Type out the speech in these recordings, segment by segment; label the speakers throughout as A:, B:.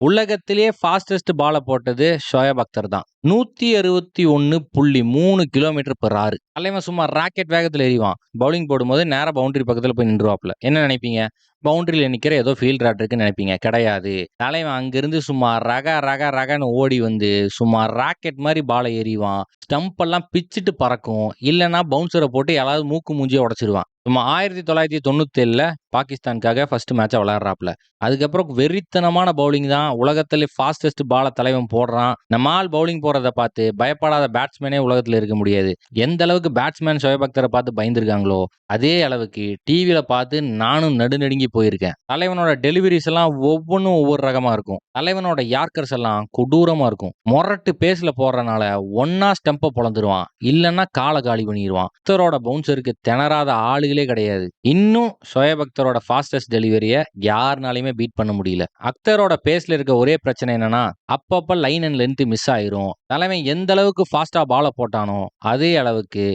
A: உலகத்திலேயே ஃபாஸ்டஸ்ட் பால போட்டது ஷோயப் அக்தர் தான். 161.3 கிலோமீட்டர் பெர் ஹவர். தலைவன் சும்மா ராக்கெட் வேகத்துல எறிவான். பவுலிங் போடும்போது நேரா பவுண்டரி பக்கத்துல போய் நின்றுவாப்ல. என்ன நினைப்பீங்க? பவுண்டரியில நிக்கிற ஏதோ ஃபீல்டர் இருக்குன்னு நினைப்பீங்க. கிடையாது. தலைவன் அங்கிருந்து சும்மா ரகன்னு ஓடி வந்து சும்மா ராக்கெட் மாதிரி பாலை எறிவான். ஸ்டம்ப் எல்லாம் பிச்சிட்டு பறக்கும். இல்லைன்னா பவுன்சரை போட்டு யாராவது மூக்கு மூஞ்சியை உடைச்சிருவான். சும்மா 1997ல பாகிஸ்தானுக்காக ஃபர்ஸ்ட் மேட்சை விளையாடுறாப்ல. அதுக்கப்புறம் வெறித்தனமான பவுலிங் தான். உலகத்திலே ஃபாஸ்டஸ்ட் பால தலைவன் போடுறான். நம்ம ஆள் பவுலிங் போடுறத பார்த்து பயப்படாத பேட்ஸ்மேனே உலகத்துல இருக்க முடியாது. எந்த அளவுக்கு பேட்ஸ்மேன் ஷோயப் அக்தரை பார்த்து பயந்துருக்காங்களோ அதே அளவுக்கு டிவியில பார்த்து நானும் நடுநடுங்கி போயிருக்கேன். தலைவனோட டெலிவரிஸ் எல்லாம் ஒவ்வொன்றும் ஒவ்வொரு ரகமா இருக்கும். தலைவனோட யார்க்கர்ஸ் எல்லாம் கொடூரமா இருக்கும். மொரட்டு பேஸ்ல போடுறனால ஒன்னா ஸ்டெம்பை பொழந்துருவான், இல்லைன்னா காலை காலி பண்ணிடுவான். அக்தரோட பவுன்சருக்கு திணறாத ஆளுகளே கிடையாது. இன்னும் ஷோயப் அக்தரோட ஃபாஸ்டஸ்ட் டெலிவரியை யாருனாலையுமே பீட் பண்ண முடியல. அக்தரோட பேஸ்ல இருக்க ஒரே பிரச்சனை என்னன்னா அப்பப்ப லைன் அண்ட் லென்த் மிஸ் ஆயிரும். தலைவன் எந்த அளவுக்கு ஃபாஸ்டா பால போட்டானோ அதே அளவுக்கு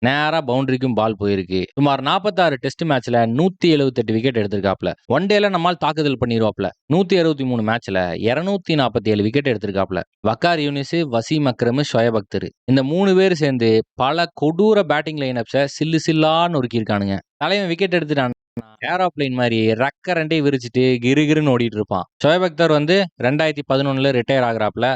A: நேரா பவுண்டரிக்கும் பால் போயிருக்கு. சுமார் 46 டெஸ்ட் மேட்ச்ல 178 விக்கெட் எடுத்திருக்காப்ல. ஒன் டேல நம்மால் தாக்குதல் பண்ணிடுவாப்ல. 163 மேட்ச்ல 247 விக்கெட் எடுத்திருக்காப்ல. வக்கார் யூனிஸ், வசீம் அக்ரம், ஷோயப் அக்தர் இந்த 3 பேர் சேர்ந்து பல கொடூர பேட்டிங் லைனப்ஸை சில்லான்னு நொறுக்கியிருக்கானுங்க. தலைவன் விக்கெட் எடுத்துட்டான் ஏரோப்ளைன் மாதிரி ரெக்க ரெண்டே விரிச்சிட்டு கிருகிருன்னு ஓடிட்டு இருப்பான். ஷோயப் அக்தர் 2011ல ரிட்டையர் ஆகுறாப்ல.